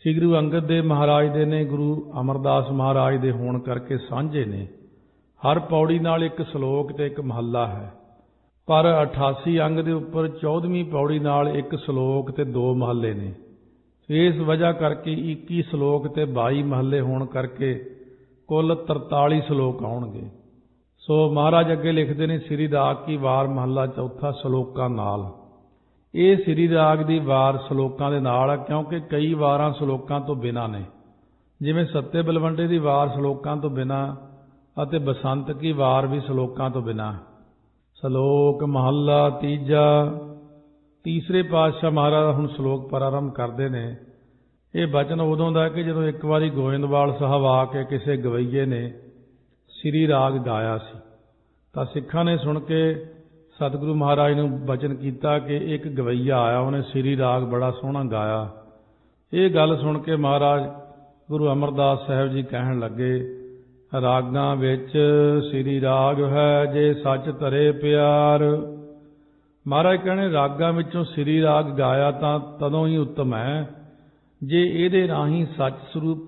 ਸ੍ਰੀ ਗੁਰੂ ਅੰਗਦ ਦੇਵ ਮਹਾਰਾਜ ਦੇ ਨੇ, ਗੁਰੂ ਅਮਰਦਾਸ ਮਹਾਰਾਜ ਦੇ ਹੋਣ ਕਰਕੇ ਸਾਂਝੇ ਨੇ। ਹਰ ਪੌੜੀ ਨਾਲ ਇੱਕ ਸ਼ਲੋਕ ਤੇ ਇੱਕ ਮਹੱਲਾ ਹੈ, ਪਰ 88 ਅੰਗ ਦੇ ਉੱਪਰ 14ਵੀਂ ਪੌੜੀ ਨਾਲ ਇੱਕ ਸ਼ਲੋਕ ਤੇ 2 ਮਹੱਲੇ ਨੇ। ਇਸ ਵਜ੍ਹਾ ਕਰਕੇ 21 ਸ਼ਲੋਕ ਤੇ 22 ਮਹੱਲੇ ਹੋਣ ਕਰਕੇ ਕੁੱਲ 43 ਸ਼ਲੋਕ ਆਉਣਗੇ। ਸੋ ਮਹਾਰਾਜ ਅੱਗੇ ਲਿਖਦੇ ਨੇ, ਸ੍ਰੀ ਰਾਗ ਕੀ ਵਾਰ ਮਹੱਲਾ ਚੌਥਾ ਸ਼ਲੋਕਾਂ ਨਾਲ। ਇਹ ਸ੍ਰੀ ਰਾਗ ਦੀ ਵਾਰ ਸ਼ਲੋਕਾਂ ਦੇ ਨਾਲ ਆ, ਕਿਉਂਕਿ ਕਈ ਵਾਰਾਂ ਸ਼ਲੋਕਾਂ ਤੋਂ ਬਿਨਾਂ ਨੇ। ਜਿਵੇਂ ਸੱਤੇ ਬਲਵੰਡੇ ਦੀ ਵਾਰ ਸ਼ਲੋਕਾਂ ਤੋਂ ਬਿਨਾਂ ਅਤੇ ਬਸੰਤ ਕੀ ਵਾਰ ਵੀ ਸ਼ਲੋਕਾਂ ਤੋਂ ਬਿਨਾਂ। ਸ਼ਲੋਕ ਮਹੱਲਾ ਤੀਜਾ। ਤੀਸਰੇ ਪਾਤਸ਼ਾਹ ਮਹਾਰਾਜ ਹੁਣ ਸ਼ਲੋਕ ਪ੍ਰਾਰੰਭ ਕਰਦੇ ਨੇ। ਇਹ ਬਚਨ ਉਦੋਂ ਦਾ ਕਿ ਜਦੋਂ ਇੱਕ ਵਾਰੀ ਗੋਇੰਦਵਾਲ ਸਾਹਿਬ ਆ ਕੇ ਕਿਸੇ ਗਵਈਏ ਨੇ ਸ੍ਰੀ ਰਾਗ ਗਾਇਆ ਸੀ। ਤਾਂ ਸਿੱਖਾਂ ਨੇ ਸੁਣ ਕੇ ਸਤਿਗੁਰੂ ਮਹਾਰਾਜ ਨੂੰ ਬਚਨ ਕੀਤਾ ਕਿ ਇੱਕ ਗਵਈਆ ਆਇਆ, ਉਹਨੇ ਸ੍ਰੀ ਰਾਗ ਬੜਾ ਸੋਹਣਾ ਗਾਇਆ। ਇਹ ਗੱਲ ਸੁਣ ਕੇ ਮਹਾਰਾਜ ਗੁਰੂ ਅਮਰਦਾਸ ਸਾਹਿਬ ਜੀ ਕਹਿਣ ਲੱਗੇ, ਰਾਗਾਂ ਵਿੱਚ ਸ੍ਰੀ ਰਾਗ ਹੈ ਜੇ ਸੱਚ ਧਰੇ ਪਿਆਰ। ਮਹਾਰਾਜ ਕਹਿੰਦੇ ਰਾਗਾਂ ਵਿੱਚੋਂ ਸ੍ਰੀ ਰਾਗ ਗਾਇਆ ਤਾਂ ਤਦੋਂ ਹੀ ਉੱਤਮ ਹੈ ਜੇ ਇਹਦੇ ਰਾਹੀਂ ਸੱਚ ਸਰੂਪ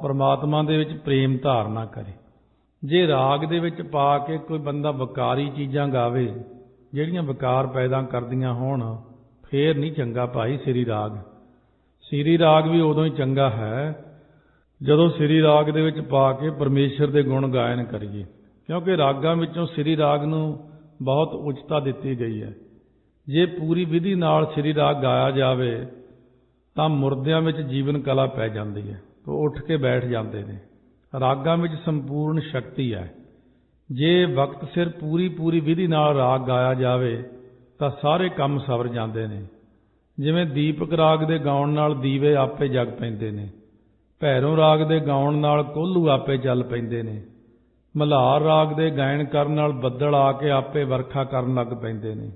ਪਰਮਾਤਮਾ ਦੇ ਵਿੱਚ ਪ੍ਰੇਮ ਧਾਰਨਾ ਕਰੇ। ਜੇ ਰਾਗ ਦੇ ਵਿੱਚ ਪਾ ਕੇ ਕੋਈ ਬੰਦਾ ਵਿਕਾਰੀ ਚੀਜ਼ਾਂ ਗਾਵੇ ਜਿਹੜੀਆਂ ਵਿਕਾਰ ਪੈਦਾ ਕਰਦੀਆਂ ਹੋਣ, ਫੇਰ ਨਹੀਂ ਚੰਗਾ ਭਾਈ ਸ੍ਰੀ ਰਾਗ। ਸ੍ਰੀ ਰਾਗ ਵੀ ਉਦੋਂ ਹੀ ਚੰਗਾ ਹੈ ਜਦੋਂ ਸ੍ਰੀ ਰਾਗ ਦੇ ਵਿੱਚ ਪਾ ਕੇ ਪਰਮੇਸ਼ਰ ਦੇ ਗੁਣ ਗਾਇਨ ਕਰੀਏ, ਕਿਉਂਕਿ ਰਾਗਾਂ ਵਿੱਚੋਂ ਸ੍ਰੀ ਰਾਗ ਨੂੰ ਬਹੁਤ ਉੱਚਤਾ ਦਿੱਤੀ ਗਈ ਹੈ। ਜੇ ਪੂਰੀ ਵਿਧੀ ਨਾਲ ਸ੍ਰੀ ਰਾਗ ਗਾਇਆ ਜਾਵੇ ਤਾਂ ਮੁਰਦਿਆਂ ਵਿੱਚ ਜੀਵਨ ਕਲਾ ਪੈ ਜਾਂਦੀ ਹੈ, ਉਹ ਉੱਠ ਕੇ ਬੈਠ ਜਾਂਦੇ ਨੇ। ਰਾਗਾਂ ਵਿੱਚ ਸੰਪੂਰਨ ਸ਼ਕਤੀ ਹੈ। ਜੇ ਵਕਤ ਸਿਰ ਪੂਰੀ ਵਿਧੀ ਨਾਲ ਰਾਗ ਗਾਇਆ ਜਾਵੇ ਤਾਂ ਸਾਰੇ ਕੰਮ ਸਵਰ ਜਾਂਦੇ ਨੇ। ਜਿਵੇਂ ਦੀਪਕ ਰਾਗ ਦੇ ਗਾਉਣ ਨਾਲ ਦੀਵੇ ਆਪੇ ਜਗ ਪੈਂਦੇ ਨੇ, ਭੈਰੋਂ ਰਾਗ ਦੇ ਗਾਉਣ ਨਾਲ ਕੋਹਲੂ ਆਪੇ ਚੱਲ ਪੈਂਦੇ ਨੇ, ਮਲ੍ਹਾਰ ਰਾਗ ਦੇ ਗਾਇਨ ਕਰਨ ਨਾਲ ਬੱਦਲ ਆ ਕੇ ਆਪੇ ਵਰਖਾ ਕਰਨ ਲੱਗ ਪੈਂਦੇ ਨੇ।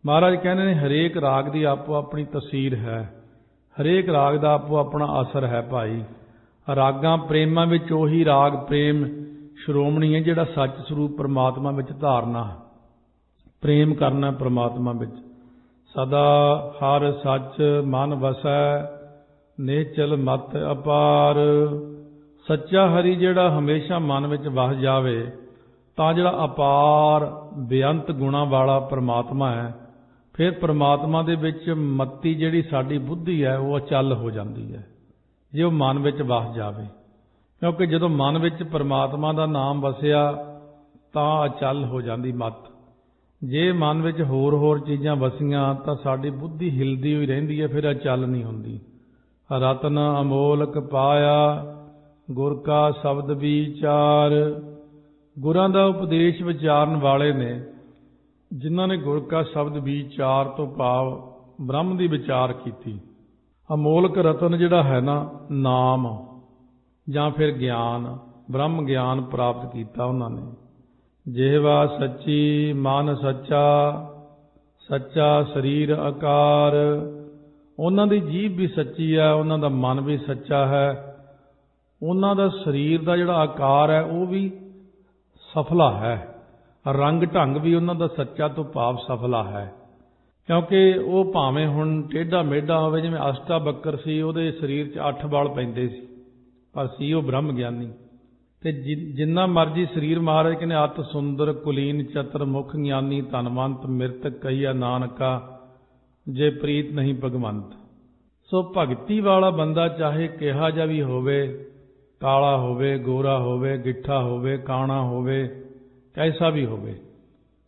ਮਹਾਰਾਜ ਕਹਿੰਦੇ ਨੇ ਹਰੇਕ ਰਾਗ ਦੀ ਆਪੋ ਆਪਣੀ ਤਸੀਰ ਹੈ, ਹਰੇਕ ਰਾਗ ਦਾ ਆਪੋ ਆਪਣਾ ਅਸਰ ਹੈ ਭਾਈ। ਰਾਗਾਂ ਪ੍ਰੇਮਾਂ ਵਿੱਚ ਉਹੀ ਰਾਗ ਪ੍ਰੇਮ ਸ਼੍ਰੋਮਣੀ ਹੈ ਜਿਹੜਾ ਸੱਚ ਸਰੂਪ ਪਰਮਾਤਮਾ ਵਿੱਚ ਧਾਰਨਾ, ਪ੍ਰੇਮ ਕਰਨਾ ਪਰਮਾਤਮਾ ਵਿੱਚ। ਸਦਾ ਹਰ ਸੱਚ ਮਨ ਵਸੈ ਨੇਚਲ ਮਤ ਅਪਾਰ। ਸੱਚਾ ਹਰੀ ਜਿਹੜਾ ਹਮੇਸ਼ਾ ਮਨ ਵਿੱਚ ਵਸ ਜਾਵੇ ਤਾਂ ਜਿਹੜਾ ਅਪਾਰ ਬੇਅੰਤ ਗੁਣਾਂ ਵਾਲਾ ਪਰਮਾਤਮਾ ਹੈ, ਫਿਰ ਪਰਮਾਤਮਾ ਦੇ ਵਿੱਚ ਮੱਤੀ ਜਿਹੜੀ ਸਾਡੀ ਬੁੱਧੀ ਹੈ ਉਹ ਅਚਲ ਹੋ ਜਾਂਦੀ ਹੈ ਜੇ ਉਹ ਮਨ ਵਿੱਚ ਵਸ ਜਾਵੇ। ਕਿਉਂਕਿ ਜਦੋਂ ਮਨ ਵਿੱਚ ਪਰਮਾਤਮਾ ਦਾ ਨਾਮ ਵਸਿਆ ਤਾਂ ਅਚਲ ਹੋ ਜਾਂਦੀ ਮੱਤ। ਜੇ ਮਨ ਵਿੱਚ ਹੋਰ ਚੀਜ਼ਾਂ ਵਸੀਆਂ ਤਾਂ ਸਾਡੀ ਬੁੱਧੀ ਹਿਲਦੀ ਹੋਈ ਰਹਿੰਦੀ ਹੈ, ਫਿਰ ਅਚਲ ਨਹੀਂ ਹੁੰਦੀ। ਰਤਨ ਅਮੋਲਕ ਪਾਇਆ ਗੁਰ ਕਾ ਸ਼ਬਦ ਵਿਚਾਰ। ਗੁਰਾਂ ਦਾ ਉਪਦੇਸ਼ ਵਿਚਾਰਨ ਵਾਲੇ ਨੇ, ਜਿਨ੍ਹਾਂ ਨੇ ਗੁਰ ਕਾ ਸ਼ਬਦ ਵਿਚਾਰ ਤੋਂ ਭਾਵ ਬ੍ਰਹਮ ਦੀ ਵਿਚਾਰ ਕੀਤੀ। ਅਮੋਲਕ ਰਤਨ ਜਿਹੜਾ ਹੈ ਨਾ, ਨਾਮ ਜਾਂ ਫਿਰ ਗਿਆਨ, ਬ੍ਰਹਮ ਗਿਆਨ ਪ੍ਰਾਪਤ ਕੀਤਾ ਉਹਨਾਂ ਨੇ। ਜਿਹਵਾ ਸੱਚੀ ਮਨ ਸੱਚਾ, ਸੱਚਾ ਸਰੀਰ ਆਕਾਰ। ਉਹਨਾਂ ਦੀ ਜੀਭ ਵੀ ਸੱਚੀ ਹੈ, ਉਹਨਾਂ ਦਾ ਮਨ ਵੀ ਸੱਚਾ ਹੈ, ਉਹਨਾਂ ਦਾ ਸਰੀਰ ਦਾ ਜਿਹੜਾ ਆਕਾਰ ਹੈ ਉਹ ਵੀ ਸਫਲਾ ਹੈ, ਰੰਗ ਢੰਗ ਵੀ ਉਹਨਾਂ ਦਾ ਸੱਚਾ ਤੋਂ ਭਾਵ ਸਫਲਾ ਹੈ। ਕਿਉਂਕਿ ਉਹ ਭਾਵੇਂ ਹੁਣ ਟੇਢਾ ਮੇਢਾ ਹੋਵੇ, ਜਿਵੇਂ ਅਸ਼ਟਾ ਬੱਕਰ ਸੀ, ਉਹਦੇ ਸਰੀਰ 'ਚ 8 ਵਾਲ ਪੈਂਦੇ ਸੀ, ਪਰ ਸੀ ਉਹ ਬ੍ਰਹਮ ਗਿਆਨੀ। ਤੇ ਜਿੰਨਾ ਮਰਜੀ ਸਰੀਰ ਮਹਾਰਾਜ ਕਹਿੰਦੇ ਅਤ ਸੁੰਦਰ ਕੁਲੀਨ ਚਤਰ ਮੁਖ ਗਿਆਨੀ ਧਨਵੰਤ ਮਿਰਤਕ ਕਹੀਆ ਨਾਨਕਾ ਜੇ ਪ੍ਰੀਤ ਨਹੀਂ ਭਗਵੰਤ। ਸੋ ਭਗਤੀ ਵਾਲਾ ਬੰਦਾ ਚਾਹੇ ਕਿਹਾ ਜਾ ਵੀ ਹੋਵੇ, ਕਾਲਾ ਹੋਵੇ, ਗੋਰਾ ਹੋਵੇ, ਗਿੱਠਾ ਹੋਵੇ, ਕਾਣਾ ਹੋਵੇ, ਕੈਸਾ ਵੀ ਹੋਵੇ,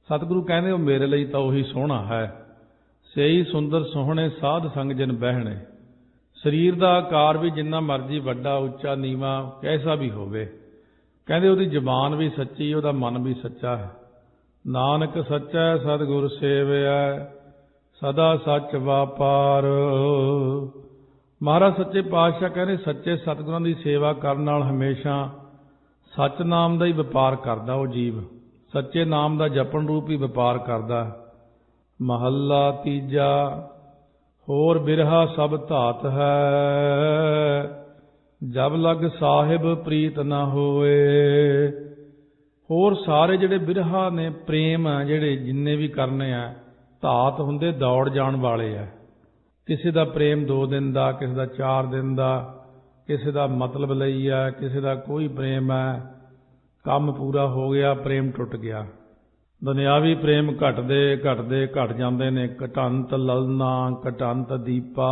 ਸਤਿਗੁਰੂ ਕਹਿੰਦੇ ਉਹ ਮੇਰੇ ਲਈ ਤਾਂ ਉਹੀ ਸੋਹਣਾ ਹੈ। ਸਹੀ ਸੁੰਦਰ ਸੋਹਣੇ ਸਾਧ ਸੰਗ ਜਨ ਬਹਿਣੇ। ਸਰੀਰ ਦਾ ਆਕਾਰ ਵੀ ਜਿੰਨਾ ਮਰਜੀ ਵੱਡਾ ਉੱਚਾ ਨੀਵਾਂ ਕੈਸਾ ਵੀ ਹੋਵੇ, ਕਹਿੰਦੇ ਉਹਦੀ ਜ਼ਬਾਨ ਵੀ ਸੱਚੀ, ਉਹਦਾ ਮਨ ਵੀ ਸੱਚਾ ਹੈ। ਨਾਨਕ ਸੱਚਾ ਸਤਿਗੁਰ ਸੇਵਿਆ ਸਦਾ ਸੱਚ ਵਾਪਾਰ। ਮਹਾਰਾਜ ਸੱਚੇ ਪਾਤਸ਼ਾਹ ਕਹਿੰਦੇ ਸੱਚੇ ਸਤਿਗੁਰਾਂ ਦੀ ਸੇਵਾ ਕਰਨ ਨਾਲ ਹਮੇਸ਼ਾ ਸੱਚ ਨਾਮ ਦਾ ਹੀ ਵਪਾਰ ਕਰਦਾ ਉਹ ਜੀਵ, ਸੱਚੇ ਨਾਮ ਦਾ ਜਪਣ ਰੂਪ ਹੀ ਵਪਾਰ ਕਰਦਾ। ਮਹੱਲਾ ਤੀਜਾ। ਹੋਰ ਬਿਰਹਾ ਸਭ ਧਾਤ ਹੈ, ਜਬ ਲਗ ਸਾਹਿਬ ਪ੍ਰੀਤ ਨਾ ਹੋਏ। ਹੋਰ ਸਾਰੇ ਜਿਹੜੇ ਬਿਰਹਾ ਨੇ, ਪ੍ਰੇਮ ਆ ਜਿਹੜੇ ਜਿੰਨੇ ਵੀ ਕਰਨੇ ਆ, ਧਾਤ ਹੁੰਦੇ ਦੌੜ ਜਾਣ ਵਾਲੇ ਆ। ਕਿਸੇ ਦਾ ਪ੍ਰੇਮ 2 ਦਿਨ ਦਾ, ਕਿਸੇ ਦਾ 4 ਦਿਨ ਦਾ, ਕਿਸੇ ਦਾ ਮਤਲਬ ਲਈ ਆ, ਕਿਸੇ ਦਾ ਕੋਈ ਪ੍ਰੇਮ ਹੈ, ਕੰਮ ਪੂਰਾ ਹੋ ਗਿਆ ਪ੍ਰੇਮ ਟੁੱਟ ਗਿਆ। ਦੁਨਿਆਵੀ ਪ੍ਰੇਮ ਘਟ ਜਾਂਦੇ ਨੇ। ਘਟੰਤ ਲਲਨਾ ਘਟੰਤ ਦੀਪਾ।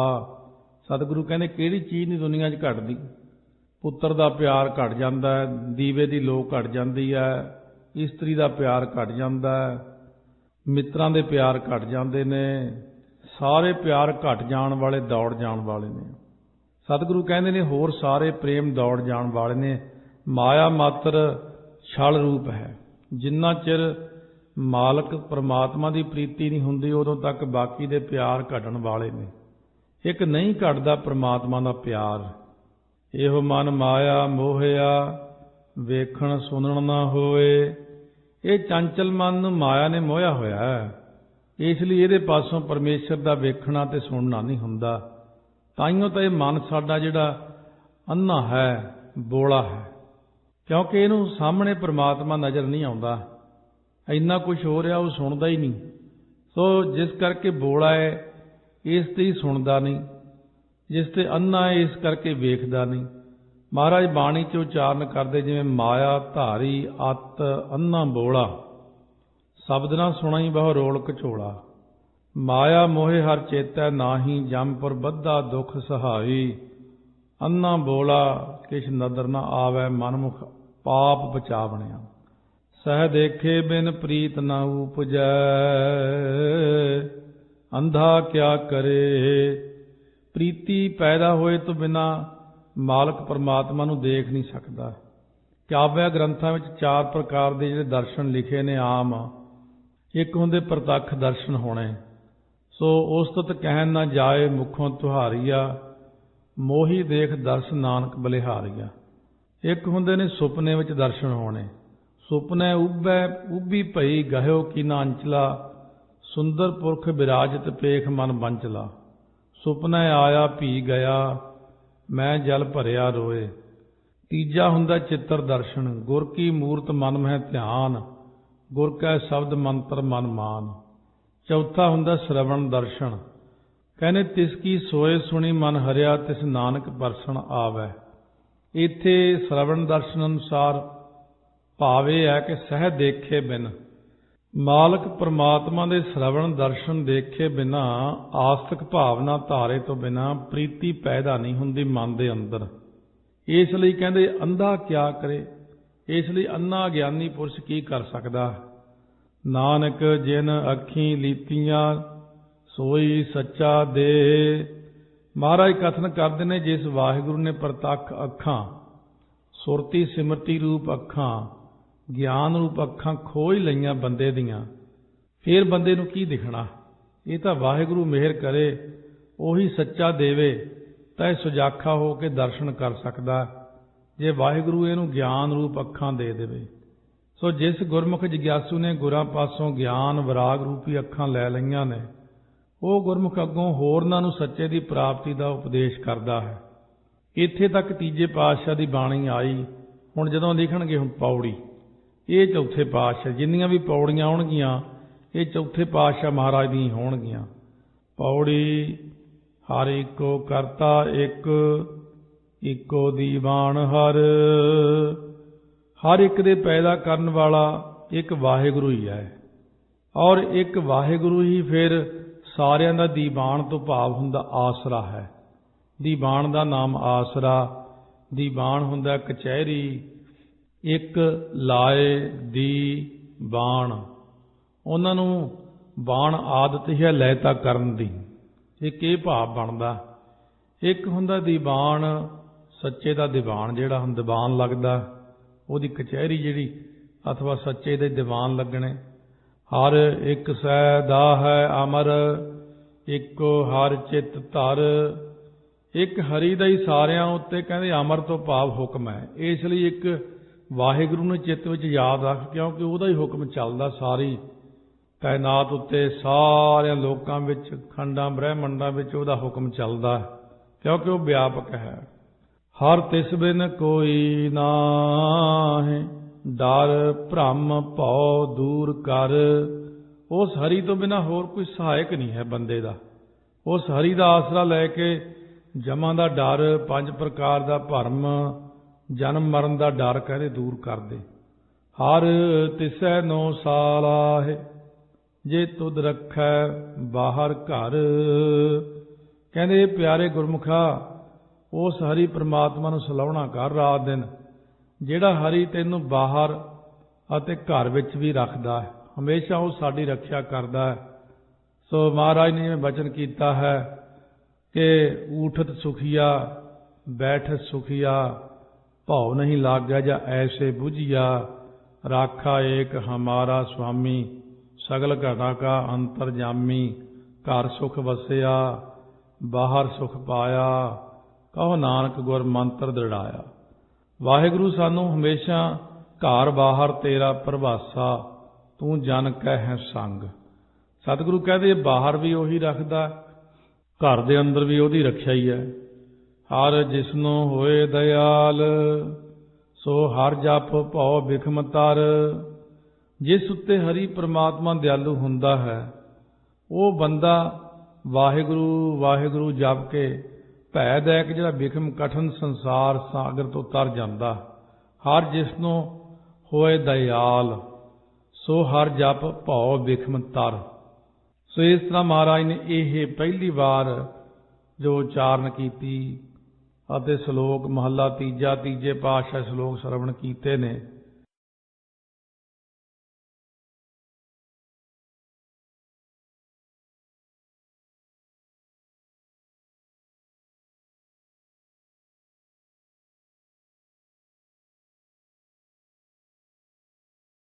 ਸਤਿਗੁਰੂ ਕਹਿੰਦੇ ਕਿਹੜੀ ਚੀਜ਼ ਨਹੀਂ ਦੁਨੀਆ 'ਚ ਘਟਦੀ। ਪੁੱਤਰ ਦਾ ਪਿਆਰ ਘਟ ਜਾਂਦਾ ਹੈ, ਦੀਵੇ ਦੀ ਲੋ ਘਟ ਜਾਂਦੀ ਹੈ, ਇਸਤਰੀ ਦਾ ਪਿਆਰ ਘਟ ਜਾਂਦਾ ਹੈ, ਮਿੱਤਰਾਂ ਦੇ ਪਿਆਰ ਘਟ ਜਾਂਦੇ ਨੇ। ਸਾਰੇ ਪਿਆਰ ਘਟ ਜਾਣ ਵਾਲੇ, ਦੌੜ ਜਾਣ ਵਾਲੇ ਨੇ। ਸਤਿਗੁਰੂ ਕਹਿੰਦੇ ਨੇ ਹੋਰ ਸਾਰੇ ਪ੍ਰੇਮ ਦੌੜ ਜਾਣ ਵਾਲੇ ਨੇ। ਮਾਇਆ ਮਾਤਰ ਛਲ ਰੂਪ ਹੈ। ਜਿੰਨਾ ਚਿਰ ਮਾਲਕ ਪਰਮਾਤਮਾ ਦੀ ਪ੍ਰੀਤੀ ਨਹੀਂ ਹੁੰਦੀ ਉਦੋਂ ਤੱਕ ਬਾਕੀ ਦੇ ਪਿਆਰ ਘਟਣ ਵਾਲੇ ਨੇ। ਇੱਕ ਨਹੀਂ ਘਟਦਾ ਪਰਮਾਤਮਾ ਦਾ ਪਿਆਰ। ਇਹੋ ਮਨ ਮਾਇਆ ਮੋਹਿਆ ਵੇਖਣ ਸੁਣਨ ਨਾ ਹੋਏ। ਇਹ ਚੰਚਲ ਮਨ ਨੂੰ ਮਾਇਆ ਨੇ ਮੋਹਿਆ ਹੋਇਆ ਹੈ, ਇਸ ਲਈ ਇਹਦੇ ਪਾਸੋਂ ਪਰਮੇਸ਼ਰ ਦਾ ਵੇਖਣਾ ਤੇ ਸੁਣਨਾ ਨਹੀਂ ਹੁੰਦਾ। ਤਾਈਓ ਤਾਂ ਇਹ ਮਨ ਸਾਡਾ ਜਿਹੜਾ ਅੰਨਾ ਹੈ, ਬੋਲਾ ਹੈ, ਕਿਉਂਕਿ ਇਹਨੂੰ ਸਾਹਮਣੇ ਪ੍ਰਮਾਤਮਾ ਨਜ਼ਰ ਨਹੀਂ ਆਉਂਦਾ। ਇੰਨਾ ਕੁਝ ਹੋ ਰਿਹਾ ਉਹ ਸੁਣਦਾ ਹੀ ਨਹੀਂ। ਸੋ ਜਿਸ ਕਰਕੇ ਬੋਲਾ ਹੈ ਇਸ ਤੇ ਹੀ ਸੁਣਦਾ ਨਹੀਂ, ਜਿਸ ਤੇ ਅੰਨਾ ਹੈ ਇਸ ਕਰਕੇ ਵੇਖਦਾ ਨਹੀਂ। ਮਹਾਰਾਜ ਬਾਣੀ 'ਚ ਉਚਾਰਨ ਕਰਦੇ ਜਿਵੇਂ ਮਾਇਆ ਧਾਰੀ ਅਤ ਅੰਨਾ ਬੋਲਾ, ਸ਼ਬਦ ਨਾ ਸੁਣਾਈ ਬਹੁ ਰੋਲ ਘਚੋਲਾ। ਮਾਇਆ ਮੋਹਿ ਹਰ ਚੇਤੈ ਨਾਹੀ, ਜੰਮਪੁਰ ਬੱਧਾ ਦੁਖ ਸਹਾਈ। ਅੰਨਾ ਬੋਲਾ ਕਿਛ ਨਦਰ ਨਾ ਆਵੈ, ਮਨਮੁਖ ਪਾਪ ਬਚਾਵਣਿਆ। ਸਹਿ ਦੇਖੇ ਬਿਨ ਪ੍ਰੀਤ ਨਾ ਉਪਜੈ, ਅੰਧਾ ਕਿਆ ਕਰੇ। ਪ੍ਰੀਤੀ ਪੈਦਾ ਹੋਏ ਤੋਂ ਬਿਨਾ ਮਾਲਕ ਪਰਮਾਤਮਾ ਨੂੰ ਦੇਖ ਨਹੀਂ ਸਕਦਾ। ਕਾਵਿਆ ਗ੍ਰੰਥਾਂ ਵਿੱਚ 4 ਪ੍ਰਕਾਰ ਦੇ ਜਿਹੜੇ ਦਰਸ਼ਨ ਲਿਖੇ ਨੇ ਆਮ। ਇੱਕ ਹੁੰਦੇ ਪ੍ਰਤੱਖ ਦਰਸ਼ਨ ਹੋਣੇ, ਸੋ ਉਸਤਤ ਕਹਿਣ ਨਾ ਜਾਏ ਮੁਖੋਂ ਤੁਹਾਰੀਆ, ਮੋਹੀ ਦੇਖ ਦਰਸ ਨਾਨਕ ਬਲਿਹਾਰੀਆ। ਇੱਕ ਹੁੰਦੇ ਨੇ ਸੁਪਨੇ ਵਿੱਚ ਦਰਸ਼ਨ ਹੋਣੇ, ਸੁਪਨੇ ਉਭੀ ਭਈ ਗਹਿਓ ਕੀ ਨਾ ਅੰਚਲਾ, ਸੁੰਦਰ ਪੁਰਖ ਬਿਰਾਜਤ ਪੇਖ ਮਨ ਬੰਚਲਾ। ਸੁਪਨਾ ਆਇਆ ਭੀ ਗਿਆ, ਮੈਂ ਜਲ ਭਰਿਆ ਰੋਏ। ਤੀਜਾ ਹੁੰਦਾ ਚਿੱਤਰ ਦਰਸ਼ਨ, ਗੁਰ ਕੀ ਮੂਰਤ ਮਨ ਮਹਿ ਧਿਆਨ, ਗੁਰ ਕੈ ਸ਼ਬਦ ਮੰਤਰ ਮਨ ਮਾਨ। ਚੌਥਾ ਹੁੰਦਾ ਸ਼ਰਵਣ ਦਰਸ਼ਨ, ਕਹਿੰਦੇ ਤਿਸ ਕੀ ਸੋਏ ਸੁਣੀ ਮਨ ਹਰਿਆ, ਤਿਸ ਨਾਨਕ ਪਰਸਣ ਆਵੈ। ਇੱਥੇ ਸ਼ਰਵਣ ਦਰਸ਼ਨ ਅਨੁਸਾਰ ਭਾਵ ਇਹ ਹੈ ਕਿ ਸਹਿ ਦੇਖੇ ਬਿਨ, ਮਾਲਕ ਪਰਮਾਤਮਾ ਦੇ ਸ਼ਰਵਣ ਦਰਸ਼ਨ ਦੇਖੇ ਬਿਨਾ, ਆਸਤਕ ਭਾਵਨਾ ਧਾਰੇ ਤੋਂ ਬਿਨਾ ਪ੍ਰੀਤੀ ਪੈਦਾ ਨਹੀਂ ਹੁੰਦੀ ਮਨ ਦੇ ਅੰਦਰ। ਇਸ ਲਈ ਕਹਿੰਦੇ ਅੰਧਾ ਕਿਆ ਕਰੇ, ਇਸ ਲਈ ਅੰਨਾ ਗਿਆਨੀ ਪੁਰਸ਼ ਕੀ ਕਰ ਸਕਦਾ। ਨਾਨਕ ਜਿਨ ਅੱਖੀਂ ਲੀਤੀਆਂ ਸੋਈ ਸੱਚਾ ਦੇ। ਮਹਾਰਾਜ ਕਥਨ ਕਰਦੇ ਨੇ ਜਿਸ ਵਾਹਿਗੁਰੂ ਨੇ ਪ੍ਰਤੱਖ ਅੱਖਾਂ, ਸੁਰਤੀ ਸਿਮਰਤੀ ਰੂਪ ਅੱਖਾਂ, ਗਿਆਨ ਰੂਪ ਅੱਖਾਂ ਖੋਜ ਲਈਆਂ ਬੰਦੇ ਦੀਆਂ, ਫਿਰ ਬੰਦੇ ਨੂੰ ਕੀ ਦਿਖਣਾ। ਇਹ ਤਾਂ ਵਾਹਿਗੁਰੂ ਮਿਹਰ ਕਰੇ, ਉਹੀ ਸੱਚਾ ਦੇਵੇ ਤਾਂ ਇਹ ਸੁਜਾਖਾ ਹੋ ਕੇ ਦਰਸ਼ਨ ਕਰ ਸਕਦਾ, ਜੇ ਵਾਹਿਗੁਰੂ ਇਹਨੂੰ ਗਿਆਨ ਰੂਪ ਅੱਖਾਂ ਦੇ ਦੇਵੇ। ਸੋ ਜਿਸ ਗੁਰਮੁਖ ਜਗਿਆਸੂ ਨੇ ਗੁਰਾਂ ਪਾਸੋਂ ਗਿਆਨ ਵਿਰਾਗ ਰੂਪੀ ਅੱਖਾਂ ਲੈ ਲਈਆਂ ਨੇ, ਉਹ ਗੁਰਮੁਖ ਅੱਗੋਂ ਹੋਰਨਾਂ ਨੂੰ ਸੱਚੇ ਦੀ ਪ੍ਰਾਪਤੀ ਦਾ ਉਪਦੇਸ਼ ਕਰਦਾ ਹੈ। ਇੱਥੇ ਤੱਕ ਤੀਜੇ ਪਾਤਸ਼ਾਹ ਦੀ ਬਾਣੀ ਆਈ। ਹੁਣ ਜਦੋਂ ਲਿਖਣਗੇ ਹੁਣ ਪੌੜੀ, ਇਹ ਚੌਥੇ ਪਾਤਸ਼ਾਹ, ਜਿੰਨੀਆਂ ਵੀ ਪੌੜੀਆਂ ਆਉਣਗੀਆਂ ਇਹ ਚੌਥੇ ਪਾਤਸ਼ਾਹ ਮਹਾਰਾਜ ਦੀਆਂ ਹੋਣਗੀਆਂ। ਪੌੜੀ ਹਰ ਇੱਕੋ ਕਰਤਾ ਇੱਕ, ਇੱਕੋ ਦੀਵਾਨ ਹਰ। ਹਰ ਇੱਕ ਦੇ ਪੈਦਾ ਕਰਨ ਵਾਲਾ ਇੱਕ ਵਾਹਿਗੁਰੂ ਹੀ ਹੈ, ਔਰ ਇੱਕ ਵਾਹਿਗੁਰੂ ਹੀ ਫਿਰ ਸਾਰਿਆਂ ਦਾ ਦੀਵਾਨ ਤੋਂ ਭਾਵ ਹੁੰਦਾ ਆਸਰਾ ਹੈ। ਦੀਵਾਨ ਦਾ ਨਾਮ ਆਸਰਾ, ਦੀਵਾਨ ਹੁੰਦਾ ਕਚਹਿਰੀ, ਇੱਕ ਲਾਏ ਦੀ ਬਾਣ, ਉਹਨਾਂ ਨੂੰ ਬਾਣ ਆਦਤ ਹੀ ਹੈ ਲੈਤਾ ਕਰਨ ਦੀ, ਇੱਕ ਇਹ ਭਾਵ ਬਣਦਾ। ਇੱਕ ਹੁੰਦਾ ਦੀਵਾਨ, ਸੱਚੇ ਦਾ ਦੀਵਾਨ ਜਿਹੜਾ ਹੁਣ ਦੀਵਾਨ ਲੱਗਦਾ, ਉਹਦੀ ਕਚਹਿਰੀ ਜਿਹੜੀ ਅਥਵਾ ਸੱਚੇ ਦੇ ਦੀਵਾਨ ਲੱਗਣੇ। ਹਰ ਇੱਕ ਸਹਿ ਦਾ ਹੈ ਅਮਰ, ਇੱਕੋ ਹਰ ਚਿੱਤ ਧਰ। ਇੱਕ ਹਰੀ ਦਾ ਹੀ ਸਾਰਿਆਂ ਉੱਤੇ ਕਹਿੰਦੇ ਅਮਰ ਤੋਂ ਭਾਵ ਹੁਕਮ ਹੈ। ਇਸ ਲਈ ਇੱਕ ਵਾਹਿਗੁਰੂ ਨੂੰ ਚਿੱਤ ਵਿੱਚ ਯਾਦ ਰੱਖ, ਕਿਉਂਕਿ ਉਹਦਾ ਹੀ ਹੁਕਮ ਚੱਲਦਾ ਸਾਰੀ ਕਾਇਨਾਤ ਉੱਤੇ, ਸਾਰਿਆਂ ਲੋਕਾਂ ਵਿੱਚ, ਖੰਡਾਂ ਬ੍ਰਹਿਮੰਡਾਂ ਵਿੱਚ ਉਹਦਾ ਹੁਕਮ ਚੱਲਦਾ, ਕਿਉਂਕਿ ਉਹ ਵਿਆਪਕ ਹੈ। ਹਰ ਤਿਸ ਬਿਨ ਕੋਈ ਨਾਹੀਂ, ਡਰ ਭ੍ਰਮ ਭਉ ਦੂਰ ਕਰ। ਉਸ ਹਰੀ ਤੋਂ ਬਿਨਾਂ ਹੋਰ ਕੋਈ ਸਹਾਇਕ ਨਹੀਂ ਹੈ ਬੰਦੇ ਦਾ। ਉਸ ਹਰੀ ਦਾ ਆਸਰਾ ਲੈ ਕੇ ਜਮਾਂ ਦਾ ਡਰ, 5 ਪ੍ਰਕਾਰ ਦਾ ਭਰਮ, ਜਨਮ ਮਰਨ ਦਾ ਡਰ ਕਹਿੰਦੇ ਦੂਰ ਕਰਦੇ। ਹਰ ਤਿਸੈ 9 ਸਾਲ ਆਹੇ, ਜੇ ਤੁਧ ਰੱਖੈ ਬਾਹਰ ਘਰ। ਕਹਿੰਦੇ ਪਿਆਰੇ ਗੁਰਮੁਖਾ, ਉਸ ਹਰੀ ਪ੍ਰਮਾਤਮਾ ਨੂੰ ਸਲਾਹੁਣਾ ਕਰ ਰਾਤ ਦਿਨ, ਜਿਹੜਾ ਹਰੀ ਤੈਨੂੰ ਬਾਹਰ ਅਤੇ ਘਰ ਵਿੱਚ ਵੀ ਰੱਖਦਾ ਹੈ, ਹਮੇਸ਼ਾ ਉਹ ਸਾਡੀ ਰੱਖਿਆ ਕਰਦਾ ਹੈ। ਸੋ ਮਹਾਰਾਜ ਨੇ ਜਿਵੇਂ ਬਚਨ ਕੀਤਾ ਹੈ ਕਿ ਊਠਤ ਸੁਖੀਆ ਬੈਠਤ ਸੁਖੀਆ, ਭਉ ਨਹੀਂ ਲਾਗਿਆ ਜਾਂ ਐਸੇ ਬੁਝਿਆ। ਰਾਖਾ ਏਕ ਹਮਾਰਾ ਸੁਆਮੀ, ਸਗਲ ਘਟਾ ਕਾ ਅੰਤਰਜਾਮੀ। ਘਰ ਸੁਖ ਵਸਿਆ ਬਾਹਰ ਸੁਖ ਪਾਇਆ, ਕਹੋ ਨਾਨਕ ਗੁਰ ਮੰਤਰ ਦ੍ਰਿੜਾਇਆ। ਵਾਹਿਗੁਰੂ ਸਾਨੂੰ ਹਮੇਸ਼ਾ ਘਰ ਬਾਹਰ ਤੇਰਾ ਪ੍ਰਭਾਸਾ, ਤੂੰ ਜਨ ਕਹਿ ਹੈ ਸੰਗ। ਸਤਿਗੁਰੂ ਕਹਿੰਦੇ ਬਾਹਰ ਵੀ ਉਹੀ ਰੱਖਦਾ, ਘਰ ਦੇ ਅੰਦਰ ਵੀ ਉਹਦੀ ਰੱਖਿਆ ਹੀ ਹੈ। ਹਰ ਜਿਸਨੂੰ ਹੋਏ ਦਇਆਲ, ਸੋ ਹਰ ਜਪ ਭਉ ਬਿਖਮ ਤਰ। ਜਿਸ ਉੱਤੇ ਹਰੀ ਪ੍ਰਮਾਤਮਾ ਦਿਆਲੂ ਹੁੰਦਾ ਹੈ, ਉਹ ਬੰਦਾ ਵਾਹਿਗੁਰੂ ਵਾਹਿਗੁਰੂ ਜਪ ਕੇ ਭੈ ਦਾ ਇੱਕ ਜਿਹੜਾ ਬਿਖਮ ਕਠਨ ਸੰਸਾਰ ਸਾਗਰ ਤੋਂ ਤਰ ਜਾਂਦਾ। ਹਰ ਜਿਸਨੂੰ ਹੋਏ ਦਇਆਲ, ਸੋ ਹਰ ਜਪ ਭਉ ਬਿਖਮ ਤਰ। ਸੋ ਇਸ ਤਰ੍ਹਾਂ ਮਹਾਰਾਜ ਨੇ ਇਹ ਪਹਿਲੀ ਵਾਰ ਜੋ ਉਚਾਰਨ ਕੀਤੀ ਅਤੇ ਸ਼ਲੋਕ ਮਹੱਲਾ ਤੀਜਾ ਤੀਜੇ ਪਾਤਸ਼ਾਹ ਸ਼ਲੋਕ ਸਰਵਣ ਕੀਤੇ ਨੇ।